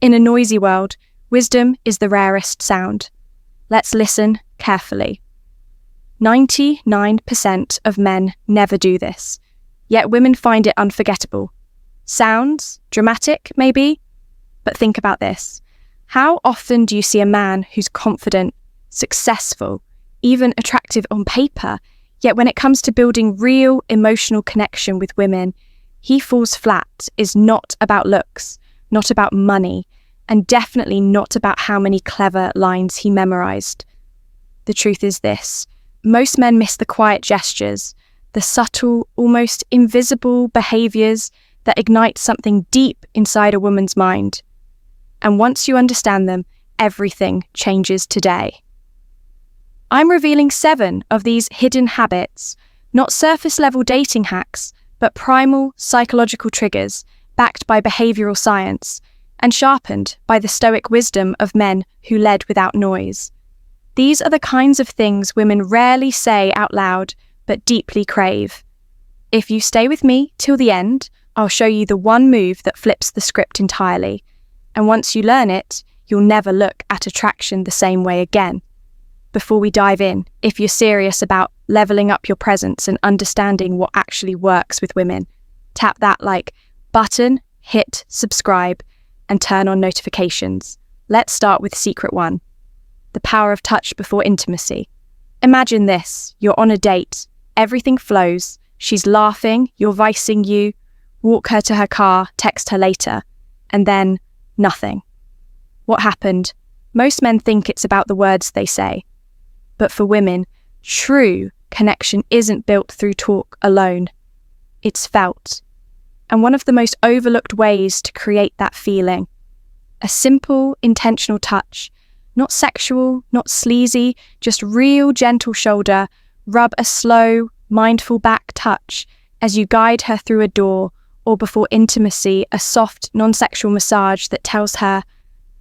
In a noisy world, wisdom is the rarest sound. Let's listen carefully. 99% of men never do this, yet women find it unforgettable. Sounds dramatic, maybe? But think about this. How often do you see a man who's confident, successful, even attractive on paper, yet when it comes to building real emotional connection with women, he falls flat? Is not about looks, not about money, and definitely not about how many clever lines he memorized. The truth is this: most men miss the quiet gestures, the subtle, almost invisible behaviors that ignite something deep inside a woman's mind. And once you understand them, everything changes today. I'm revealing 7 of these hidden habits, not surface-level dating hacks, but primal psychological triggers backed by behavioral science and sharpened by the stoic wisdom of men who led without noise. These are the kinds of things women rarely say out loud, but deeply crave. If you stay with me till the end, I'll show you the one move that flips the script entirely. And once you learn it, you'll never look at attraction the same way again. Before we dive in, if you're serious about leveling up your presence and understanding what actually works with women, tap that like button, hit subscribe, and turn on notifications. Let's start with secret 1. The power of touch before intimacy. Imagine this: you're on a date, everything flows, she's laughing, you're vicing you, walk her to her car, text her later, and then nothing. What happened? Most men think it's about the words they say. But for women, true connection isn't built through talk alone. It's felt. And one of the most overlooked ways to create that feeling: a simple, intentional touch. Not sexual, not sleazy, just real gentle shoulder, rub a slow, mindful back touch as you guide her through a door, or before intimacy, a soft, non-sexual massage that tells her,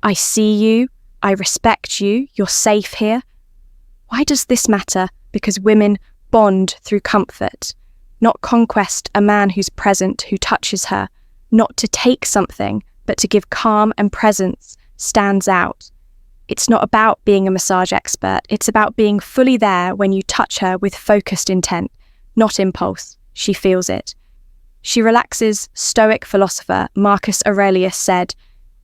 I see you, I respect you, you're safe here. Why does this matter? Because women bond through comfort, not conquest, a man who's present, who touches her, not to take something, but to give calm and presence, stands out. It's not about being a massage expert, it's about being fully there when you touch her with focused intent, not impulse. She feels it. She relaxes. Stoic philosopher Marcus Aurelius said,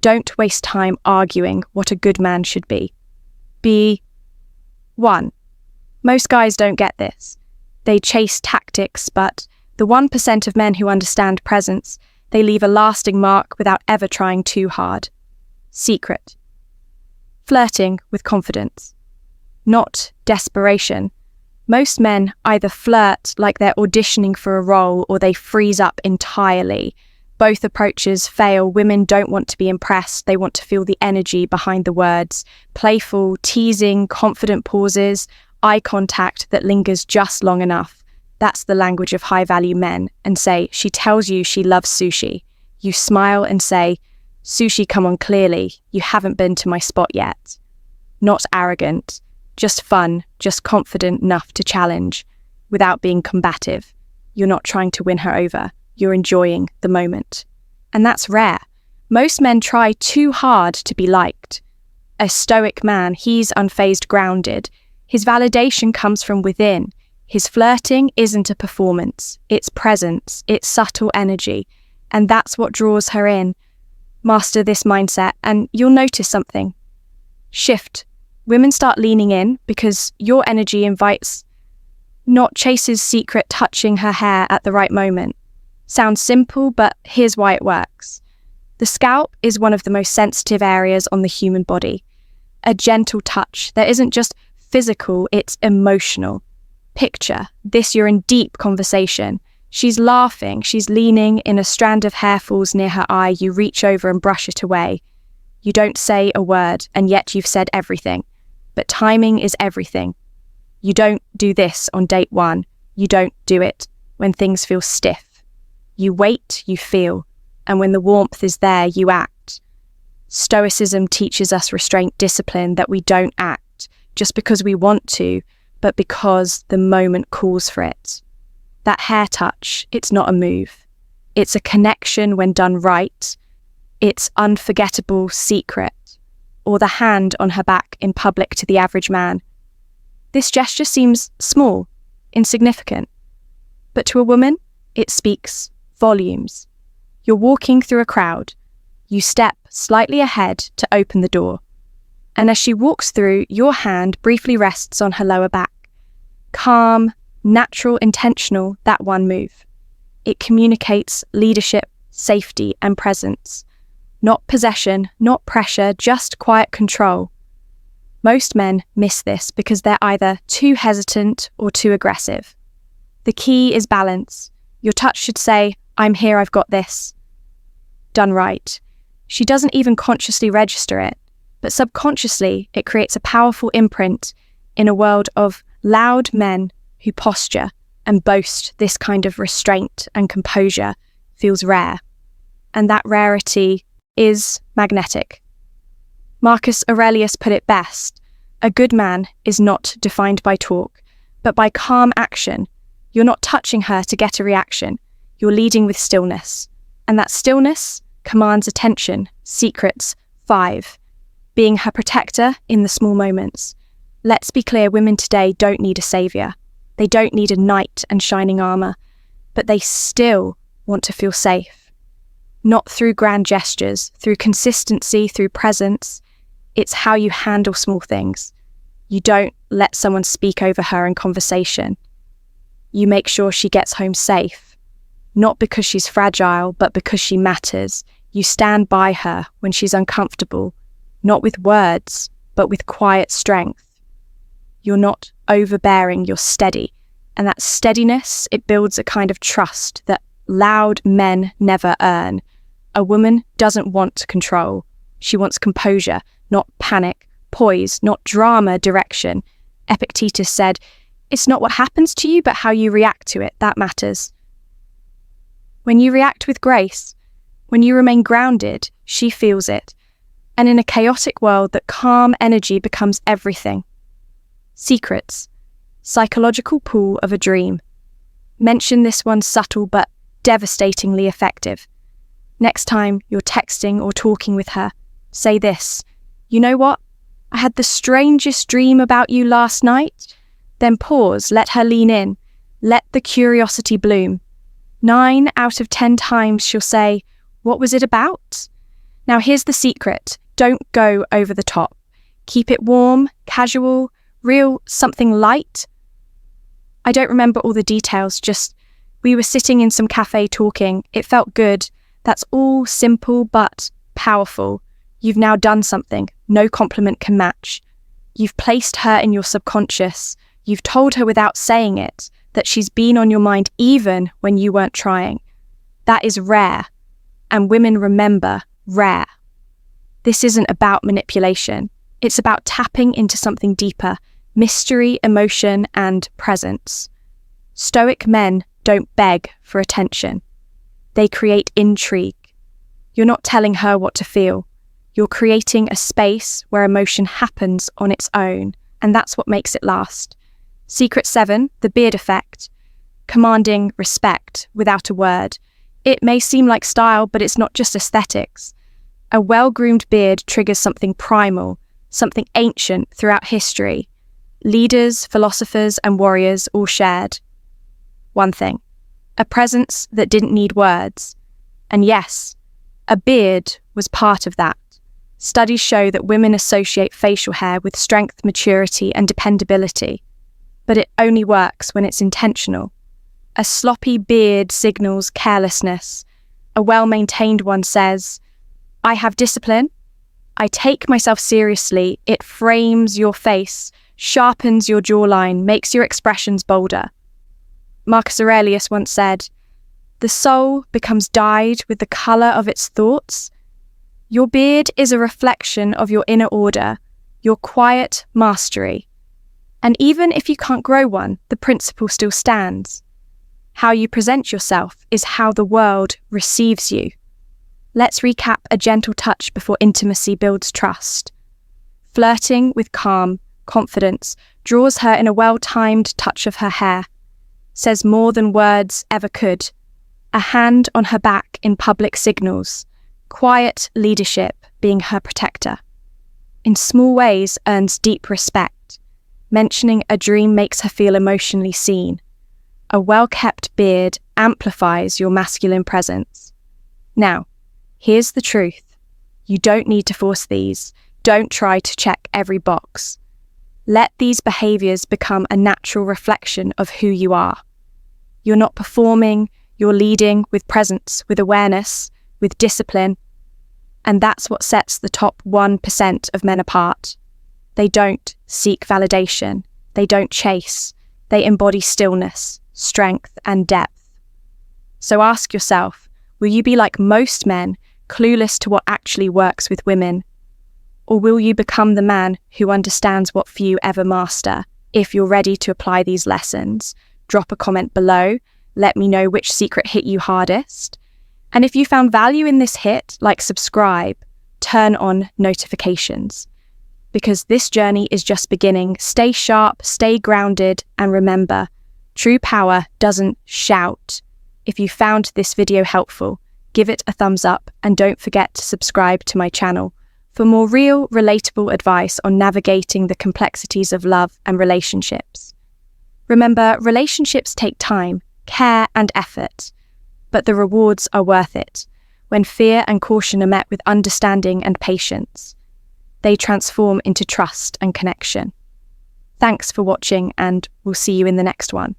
"Don't waste time arguing what a good man should be. Be 1. Most guys don't get this. They chase tactics, but the 1% of men who understand presence, they leave a lasting mark without ever trying too hard. Secret. Flirting with confidence. Not desperation. Most men either flirt like they're auditioning for a role or they freeze up entirely. Both approaches fail. Women don't want to be impressed. They want to feel the energy behind the words. Playful, teasing, confident pauses, eye contact that lingers just long enough. That's the language of high-value men. And say, she tells you she loves sushi. You smile and say, sushi, come on, clearly. You haven't been to my spot yet. Not arrogant. Just fun, just confident enough to challenge, without being combative. You're not trying to win her over. You're enjoying the moment. And that's rare. Most men try too hard to be liked. A stoic man, he's unfazed, grounded. His validation comes from within. His flirting isn't a performance. It's presence. It's subtle energy. And that's what draws her in. Master this mindset and you'll notice something. Shift. Women start leaning in because your energy invites, not chases secret touching her hair at the right moment. Sounds simple, but here's why it works. The scalp is one of the most sensitive areas on the human body. A gentle touch that isn't just physical, it's emotional. Picture this: you're in deep conversation. She's laughing, she's leaning, in a strand of hair falls near her eye, you reach over and brush it away. You don't say a word, and yet you've said everything. But timing is everything. You don't do this on date 1. You don't do it when things feel stiff. You wait, you feel, and when the warmth is there, you act. Stoicism teaches us restraint, discipline, that we don't act just because we want to, but because the moment calls for it. That hair touch, it's not a move. It's a connection when done right. its unforgettable secret, or the hand on her back in public to the average man. This gesture seems small, insignificant, but to a woman, it speaks volumes. You're walking through a crowd. You step slightly ahead to open the door. And as she walks through, your hand briefly rests on her lower back. Calm, natural, intentional, that one move. It communicates leadership, safety, and presence. Not possession, not pressure, just quiet control. Most men miss this because they're either too hesitant or too aggressive. The key is balance. Your touch should say, "I'm here, I've got this." Done right. She doesn't even consciously register it, but subconsciously it creates a powerful imprint in a world of loud men who posture and boast. This kind of restraint and composure feels rare, and that rarity is magnetic. Marcus Aurelius put it best: a good man is not defined by talk, but by calm action. You're not touching her to get a reaction. You're leading with stillness. And that stillness commands attention. Secrets 5. Being her protector in the small moments. Let's be clear, women today don't need a savior. They don't need a knight and shining armor, but they still want to feel safe. Not through grand gestures, through consistency, through presence. It's how you handle small things. You don't let someone speak over her in conversation. You make sure she gets home safe, not because she's fragile, but because she matters. You stand by her when she's uncomfortable, not with words, but with quiet strength. You're not overbearing, you're steady. And that steadiness, it builds a kind of trust that loud men never earn. A woman doesn't want control. She wants composure, not panic, poise, not drama, direction. Epictetus said, "It's not what happens to you, but how you react to it, that matters." When you react with grace, when you remain grounded, she feels it. And in a chaotic world, that calm energy becomes everything. Secrets. Psychological pull of a dream. Mention this one subtle but devastatingly effective. Next time you're texting or talking with her, say this: "You know what? I had the strangest dream about you last night." Then pause, let her lean in, let the curiosity bloom. 9 out of 10 times she'll say, "What was it about?" Now here's the secret. Don't go over the top. Keep it warm, casual, real, something light. I don't remember all the details, just we were sitting in some cafe talking. It felt good. That's all simple but powerful. You've now done something no compliment can match. You've placed her in your subconscious. You've told her without saying it that she's been on your mind even when you weren't trying. That is rare, and women remember rare. This isn't about manipulation. It's about tapping into something deeper: mystery, emotion, and presence. Stoic men don't beg for attention. They create intrigue. You're not telling her what to feel. You're creating a space where emotion happens on its own, and that's what makes it last. Secret 7, the beard effect. Commanding respect without a word. It may seem like style, but it's not just aesthetics. A well-groomed beard triggers something primal, something ancient throughout history. Leaders, philosophers, and warriors all shared one thing: a presence that didn't need words. And yes, a beard was part of that. Studies show that women associate facial hair with strength, maturity, and dependability. But it only works when it's intentional. A sloppy beard signals carelessness. A well-maintained one says, "I have discipline. I take myself seriously." It frames your face, sharpens your jawline, makes your expressions bolder. Marcus Aurelius once said, "The soul becomes dyed with the colour of its thoughts." Your beard is a reflection of your inner order, your quiet mastery. And even if you can't grow one, the principle still stands. How you present yourself is how the world receives you. Let's recap a gentle touch before intimacy builds trust. Flirting with calm, confidence draws her in a well-timed touch of her hair, says more than words ever could. A hand on her back in public signals, Quiet leadership being her protector. In small ways earns deep respect. Mentioning a dream makes her feel emotionally seen. A well-kept beard amplifies your masculine presence. Now, here's the truth. You don't need to force these. Don't try to check every box. Let these behaviors become a natural reflection of who you are. You're not performing, you're leading with presence, with awareness, with discipline. And that's what sets the top 1% of men apart. They don't seek validation. They don't chase. They embody stillness, strength, and depth. So ask yourself, will you be like most men, clueless to what actually works with women? Or will you become the man who understands what few ever master? If you're ready to apply these lessons, drop a comment below. Let me know which secret hit you hardest. And if you found value in this hit, like subscribe, turn on notifications. Because this journey is just beginning. Stay sharp, stay grounded, and remember, true power doesn't shout. If you found this video helpful, give it a thumbs up and don't forget to subscribe to my channel for more real, relatable advice on navigating the complexities of love and relationships. Remember, relationships take time, care, and effort, but the rewards are worth it when fear and caution are met with understanding and patience. They transform into trust and connection. Thanks for watching, and we'll see you in the next one.